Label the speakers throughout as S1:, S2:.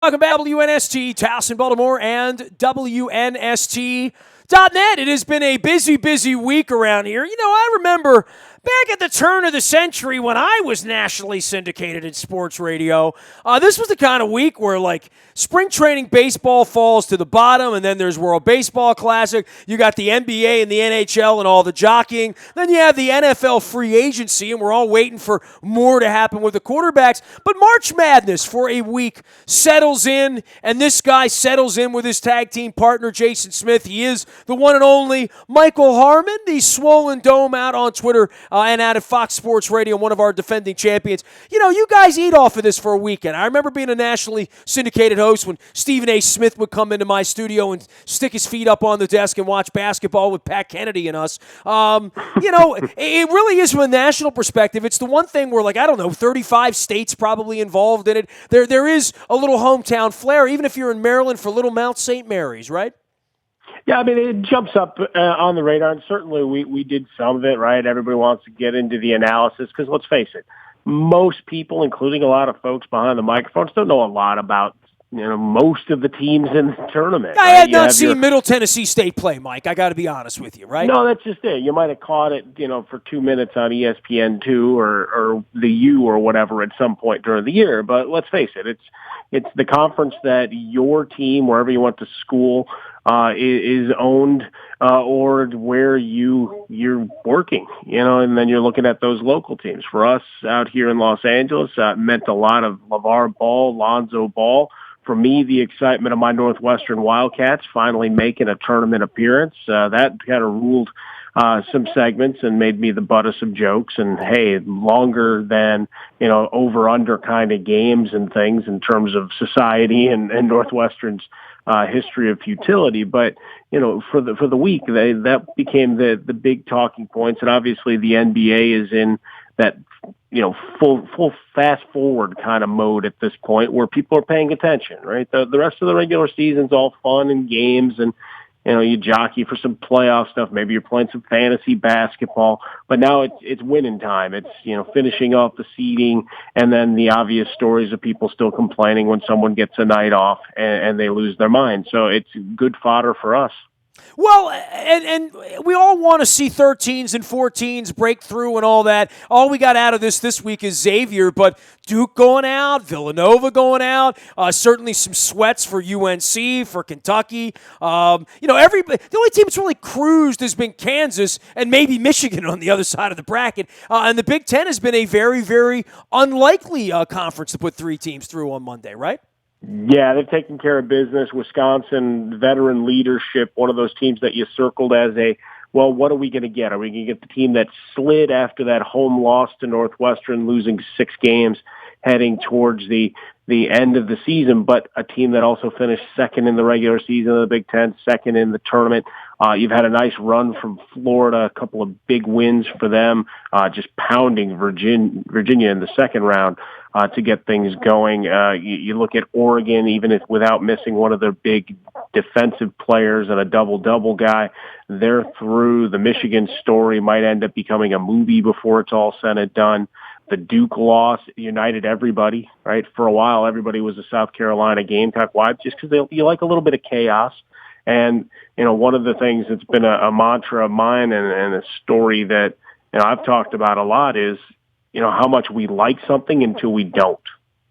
S1: Welcome back to WNST, Towson, Baltimore, and WNST.net. It has been a busy, busy week around here. I remember back at the turn of the century when I was nationally syndicated in sports radio, this was the kind of week where, spring training baseball falls to the bottom, and then there's World Baseball Classic. You got the NBA and the NHL and all the jockeying. Then you have the NFL free agency, and we're all waiting for more to happen with the quarterbacks. But March Madness for a week settles in, and this guy settles in with his tag team partner, Jason Smith. He is the one and only Michael Harmon, the Swollen Dome out on Twitter and out at Fox Sports Radio, one of our defending champions. You guys eat off of this for a weekend. I remember being a nationally syndicated host when Stephen A. Smith would come into my studio and stick his feet up on the desk and watch basketball with Pat Kennedy and us. It really is from a national perspective. It's the one thing where, 35 states probably involved in it. There is a little hometown flair, even if you're in Maryland for Little Mount St. Mary's, right?
S2: Yeah, I mean, it jumps up on the radar, and certainly we did some of it, right? Everybody wants to get into the analysis because, let's face it, most people, including a lot of folks behind the microphones, don't know a lot about most of the teams in the tournament.
S1: I had not seen Middle Tennessee State play, Mike. I got to be honest with you, right?
S2: No, that's just it. You might have caught it, for 2 minutes on ESPN2 or the U or whatever at some point during the year. But let's face it, it's the conference that your team, wherever you went to school, is owned or where you're working, and then you're looking at those local teams. For us out here in Los Angeles, it meant a lot of LeVar Ball, Lonzo Ball. For me, the excitement of my Northwestern Wildcats finally making a tournament appearance, that kind of ruled some segments and made me the butt of some jokes. And, hey, longer than, over-under kind of games and things in terms of society and Northwestern's history of futility. But, for the week, that became the big talking points. And obviously the NBA is in that full fast forward kind of mode at this point where people are paying attention, right? The rest of the regular season's all fun and games and, you jockey for some playoff stuff. Maybe you're playing some fantasy basketball, but now it's winning time. It's, finishing off the seeding and then the obvious stories of people still complaining when someone gets a night off and they lose their mind. So it's good fodder for us.
S1: Well, and we all want to see 13s and 14s break through and all that. All we got out of this week is Xavier, but Duke going out, Villanova going out, certainly some sweats for UNC, for Kentucky. The only team that's really cruised has been Kansas and maybe Michigan on the other side of the bracket. And the Big Ten has been a very, very unlikely conference to put three teams through on Monday, right?
S2: Yeah, they've taken care of business. Wisconsin, veteran leadership, one of those teams that you circled as what are we going to get? Are we going to get the team that slid after that home loss to Northwestern, losing 6 games, heading towards the end of the season, but a team that also finished second in the regular season of the Big Ten, second in the tournament? You've had a nice run from Florida, a couple of big wins for them, just pounding Virginia in the second round to get things going. You look at Oregon, even without missing one of their big defensive players and a double-double guy, they're through. The Michigan story might end up becoming a movie before it's all said and done. The Duke loss united everybody, right? For a while, everybody was a South Carolina Gamecock wife just because you like a little bit of chaos. And, one of the things that's been a mantra of mine and a story that, I've talked about a lot is, how much we like something until we don't,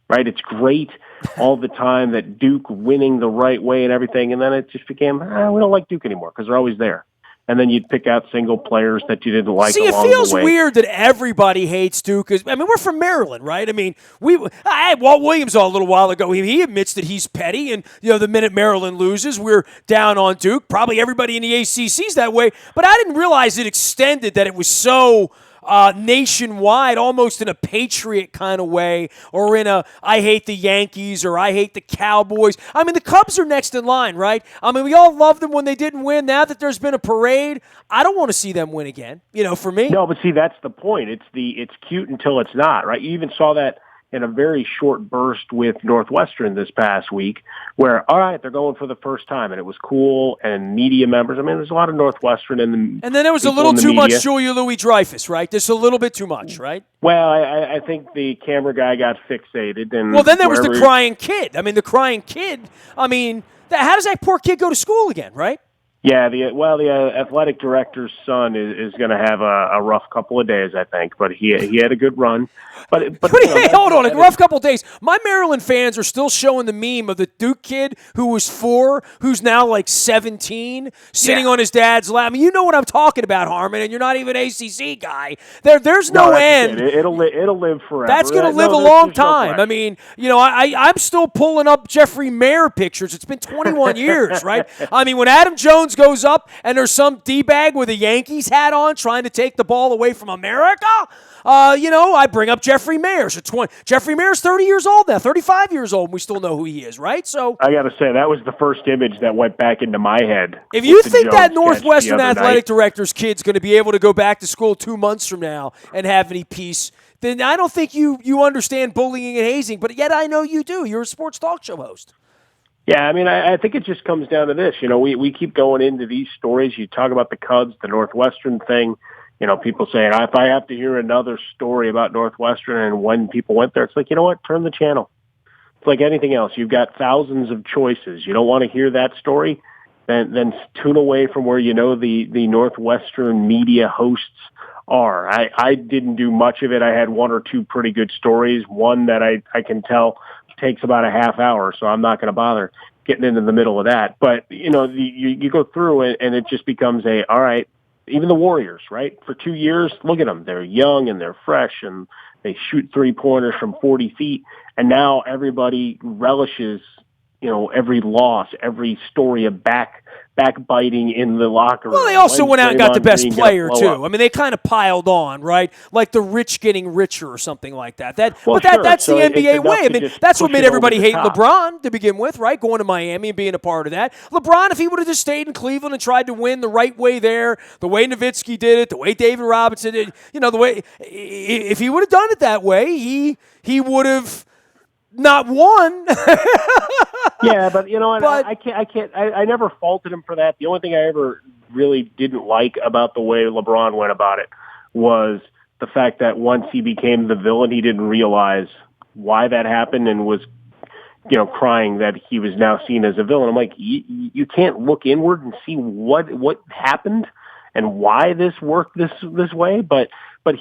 S2: right? It's great all the time that Duke winning the right way and everything. And then it just became, we don't like Duke anymore because they're always there. And then you'd pick out single players that you didn't like along the way.
S1: See, it feels weird that everybody hates Duke. We're from Maryland, right? I had Walt Williams on a little while ago. He admits that he's petty, and, the minute Maryland loses, we're down on Duke. Probably everybody in the ACC's that way. But I didn't realize it extended, that it was so nationwide, almost in a patriot kind of way, or in a I hate the Yankees or I hate the Cowboys. The Cubs are next in line, right? We all loved them when they didn't win. Now that there's been a parade, I don't want to see them win again, for me.
S2: No, but see, that's the point. It's cute until it's not, right? You even saw that in a very short burst with Northwestern this past week where, all right, they're going for the first time, and it was cool, and media members. I mean, there's a lot of Northwestern and
S1: then there was a little too much Julia Louis-Dreyfus, right? Just a little bit too much, right?
S2: Well, I think the camera guy got fixated. And
S1: well, then there was the crying kid. I mean, the crying kid, I mean, how does that poor kid go to school again, right?
S2: Yeah, the athletic director's son is going to have a rough couple of days, I think. But he had a good run. But
S1: hey, hold on, a rough couple of days. My Maryland fans are still showing the meme of the Duke kid who was 4, who's now like 17, sitting on his dad's lap. I mean, you know what I'm talking about, Harmon, and you're not even an ACC guy. There's no end.
S2: It'll live forever.
S1: That's going to live a long time. I mean, I'm still pulling up Jeffrey Mayer pictures. It's been 21 years, right? I mean, when Adam Jones goes up and there's some D-bag with a Yankees hat on trying to take the ball away from America, I bring up Jeffrey Mayer. So Jeffrey Mayer's 30 years old now, 35 years old, and we still know who he is, right? So
S2: I got to say, that was the first image that went back into my head.
S1: If you think that Northwestern athletic director's kid's going to be able to go back to school 2 months from now and have any peace, then I don't think you understand bullying and hazing, but yet I know you do. You're a sports talk show host.
S2: Yeah, I mean, I think it just comes down to this. We keep going into these stories. You talk about the Cubs, the Northwestern thing. People saying, if I have to hear another story about Northwestern and when people went there, it's like, you know what? Turn the channel. It's like anything else. You've got thousands of choices. You don't want to hear that story, then tune away from where the Northwestern media hosts are. I didn't do much of it. I had one or two pretty good stories. One that I can tell takes about a half hour, so I'm not going to bother getting into the middle of that. But, you go through it, and it just becomes all right, even the Warriors, right? For 2 years, look at them. They're young and they're fresh, and they shoot three-pointers from 40 feet, and now everybody relishes, every loss, every story of backbiting in the locker room.
S1: Well, they also went out and got the best player, too. I mean, they kind of piled on, right? Like the rich getting richer or something like that. That's the NBA way. I mean, that's what made everybody hate LeBron to begin with, right? Going to Miami and being a part of that. LeBron, if he would have just stayed in Cleveland and tried to win the right way there, the way Nowitzki did it, the way David Robinson did, the way – if he would have done it that way, he would have – not won.
S2: Yeah, but I never faulted him for that. The only thing I ever really didn't like about the way LeBron went about it was the fact that once he became the villain, he didn't realize why that happened and was, crying that he was now seen as a villain. I'm like, you can't look inward and see what happened and why this worked this way, but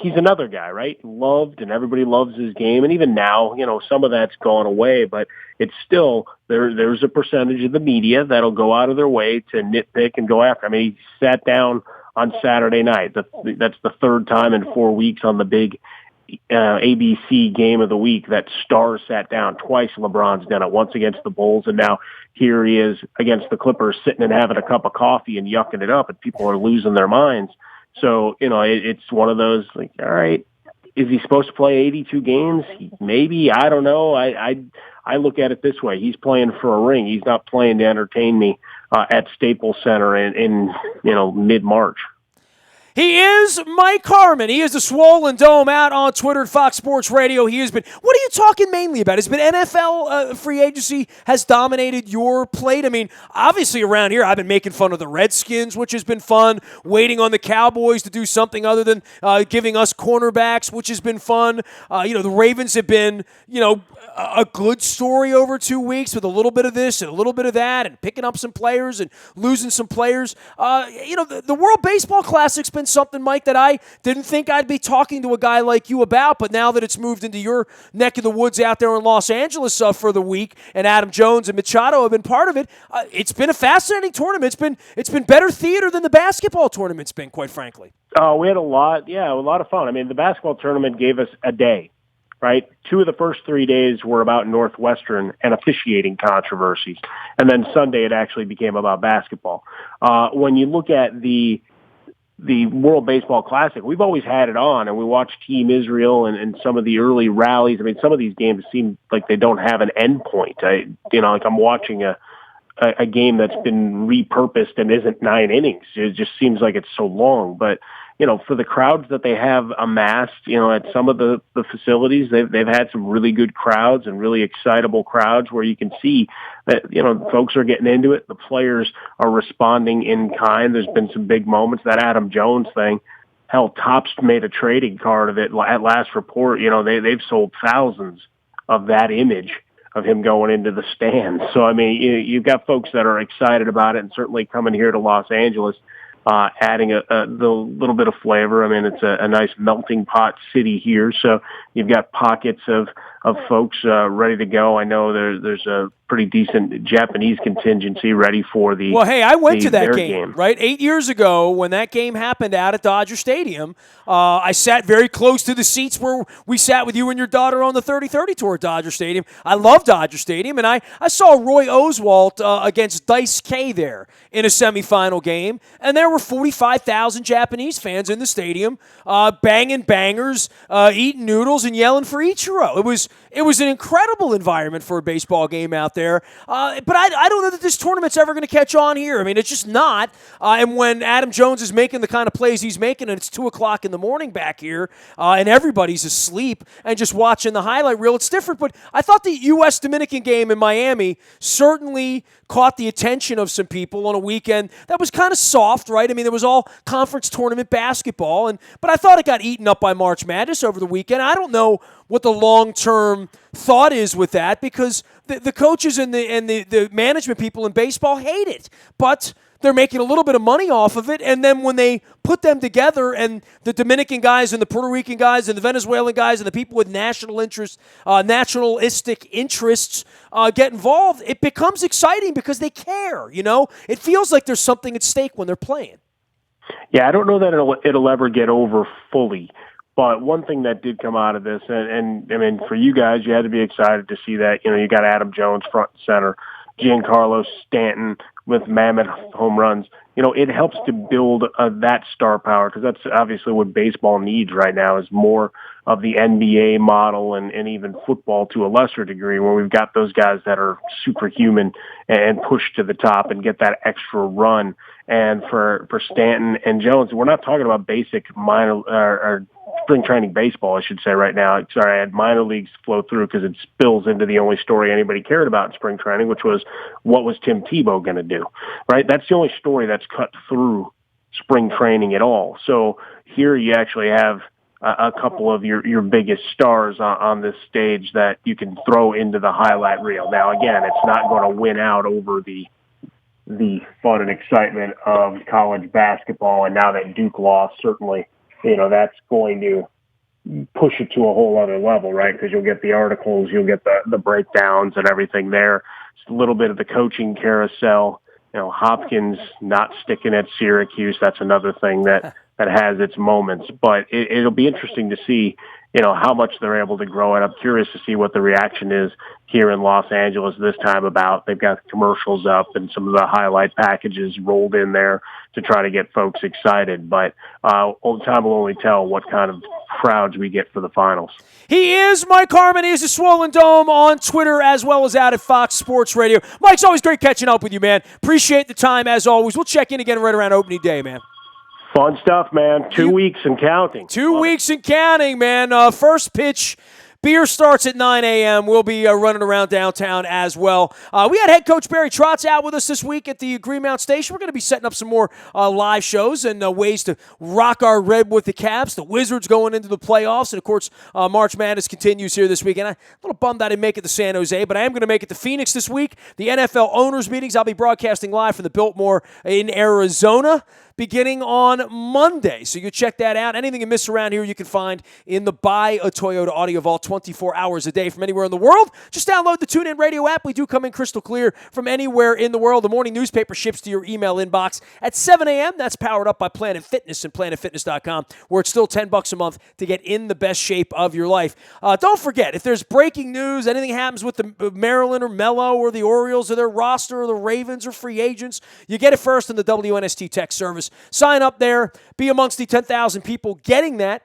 S2: he's another guy, right? Loved, and everybody loves his game. And even now, some of that's gone away, but it's still, there's a percentage of the media that'll go out of their way to nitpick and go after. I mean, he sat down on Saturday night. That's the third time in 4 weeks on the big ABC game of the week that Stars sat down. Twice LeBron's done it, once against the Bulls, and now here he is against the Clippers sitting and having a cup of coffee and yucking it up, and people are losing their minds. So, it's one of those, like, all right, is he supposed to play 82 games? Maybe, I don't know. I look at it this way. He's playing for a ring. He's not playing to entertain me at Staples Center in mid-March.
S1: He is Mike Harmon. He is the Swollen Dome out on Twitter at Fox Sports Radio. He has been, what are you talking mainly about? Has been NFL free agency has dominated your plate? I mean, obviously around here I've been making fun of the Redskins, which has been fun, waiting on the Cowboys to do something other than giving us cornerbacks, which has been fun. The Ravens have been, a good story over 2 weeks with a little bit of this and a little bit of that and picking up some players and losing some players. The World Baseball Classic's been something, Mike, that I didn't think I'd be talking to a guy like you about, but now that it's moved into your neck of the woods out there in Los Angeles for the week, and Adam Jones and Machado have been part of it, it's been a fascinating tournament. It's been better theater than the basketball tournament's been, quite frankly.
S2: Oh, we had a lot of fun. I mean, the basketball tournament gave us a day. Right? 2 of the first 3 days were about Northwestern and officiating controversies. And then Sunday it actually became about basketball. When you look at the World Baseball Classic, we've always had it on, and we watched Team Israel and some of the early rallies. I mean, some of these games seem like they don't have an end point. Like I'm watching a game that's been repurposed and isn't 9 innings. It just seems like it's so long. But for the crowds that they have amassed, at some of the facilities, they've had some really good crowds and really excitable crowds where you can see that, folks are getting into it. The players are responding in kind. There's been some big moments. That Adam Jones thing, hell, Topps made a trading card of it at last report. They've sold thousands of that image of him going into the stands. So, I mean, you've got folks that are excited about it, and certainly coming here to Los Angeles, adding the little bit of flavor. I mean, it's a nice melting pot city here, so you've got pockets of folks ready to go. I know there's a pretty decent Japanese contingency ready for the.
S1: Well, hey, I went to that
S2: game,
S1: right? 8 years ago when that game happened out at Dodger Stadium. I sat very close to the seats where we sat with you and your daughter on the 30-30 tour at Dodger Stadium. I love Dodger Stadium, and I saw Roy Oswalt against Dice K there in a semifinal game, and there were 45,000 Japanese fans in the stadium banging bangers, eating noodles, and yelling for Ichiro. It was an incredible environment for a baseball game out there. But I don't know that this tournament's ever going to catch on here. I mean, it's just not. And when Adam Jones is making the kind of plays he's making, and it's 2 o'clock in the morning back here, and everybody's asleep and just watching the highlight reel, it's different. But I thought the U.S.-Dominican game in Miami certainly caught the attention of some people on a weekend that was kind of soft, right? I mean, it was all conference tournament basketball, but I thought it got eaten up by March Madness over the weekend. I don't know what the long-term thought is with that, because the coaches and the management people in baseball hate it. But they're making a little bit of money off of it, and then when they put them together and the Dominican guys and the Puerto Rican guys and the Venezuelan guys and the people with national interests, nationalistic interests get involved, it becomes exciting because they care, It feels like there's something at stake when they're playing.
S2: Yeah, I don't know that it'll ever get over fully. But one thing that did come out of this, and I mean, for you guys, you had to be excited to see that, you got Adam Jones front and center, Giancarlo Stanton with mammoth home runs. It helps to build that star power, because that's obviously what baseball needs right now, is more of the NBA model and even football to a lesser degree, where we've got those guys that are superhuman and push to the top and get that extra run. And for Stanton and Jones, we're not talking about basic minor or spring training baseball, I should say right now. Sorry, I had minor leagues flow through because it spills into the only story anybody cared about in spring training, which was what was Tim Tebow going to do, right? That's the only story that's cut through spring training at all. So here you actually have a couple of your biggest stars on this stage that you can throw into the highlight reel. Now, again, it's not going to win out over the fun and excitement of college basketball, and now that Duke lost, certainly, that's going to push it to a whole other level, right? Because you'll get the articles, you'll get the breakdowns and everything there. It's a little bit of the coaching carousel. Hopkins not sticking at Syracuse, that's another thing that has its moments. But it'll be interesting to see, how much they're able to grow. And I'm curious to see what the reaction is here in Los Angeles this time about. They've got commercials up and some of the highlight packages rolled in there to try to get folks excited. But old time will only tell what kind of crowds we get for the finals.
S1: He is Mike Harmon. He is a Swollen Dome on Twitter as well as out at Fox Sports Radio. Mike's always great catching up with you, man. Appreciate the time as always. We'll check in again right around opening day, man.
S2: Fun stuff, man. 2 weeks and counting.
S1: 2 weeks and counting, man. First pitch, beer starts at 9 a.m. We'll be running around downtown as well. We had head coach Barry Trotz out with us this week at the Greenmount Station. We're going to be setting up some more live shows and ways to rock our red with the Caps. The Wizards going into the playoffs. And, of course, March Madness continues here this weekend. I'm a little bummed I didn't make it to San Jose, but I am going to make it to Phoenix this week. The NFL owners' meetings, I'll be broadcasting live from the Biltmore in Arizona, beginning on Monday. So you can check that out. Anything you miss around here, you can find in the Buy a Toyota Audio Vault 24 hours a day from anywhere in the world. Just download the TuneIn Radio app. We do come in crystal clear from anywhere in the world. The morning newspaper ships to your email inbox at 7 a.m. That's powered up by Planet Fitness and PlanetFitness.com, where it's still $10 a month to get in the best shape of your life. Don't forget, if there's breaking news, anything happens with the Maryland or Mello or the Orioles or their roster or the Ravens or free agents, you get it first in the WNST text service. Sign up there. Be amongst the 10,000 people getting that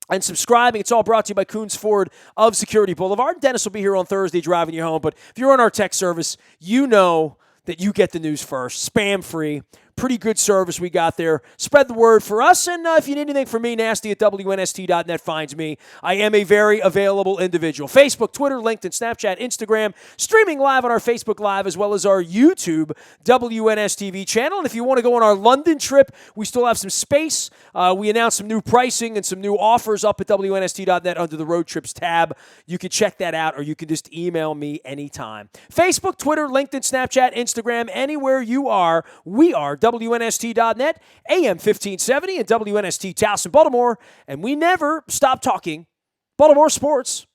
S1: and subscribing. It's all brought to you by Coons Ford of Security Boulevard. Dennis will be here on Thursday driving you home. But if you're on our text service, you know that you get the news first. Spam-free. Pretty good service we got there. Spread the word for us. And if you need anything from me, nasty at WNST.net finds me. I am a very available individual. Facebook, Twitter, LinkedIn, Snapchat, Instagram, streaming live on our Facebook Live as well as our YouTube WNSTV channel. And if you want to go on our London trip, we still have some space. We announced some new pricing and some new offers up at WNST.net under the Road Trips tab. You can check that out, or you can just email me anytime. Facebook, Twitter, LinkedIn, Snapchat, Instagram, anywhere you are, we are WNST.net, AM 1570 and WNST Towson, Baltimore, and we never stop talking Baltimore sports.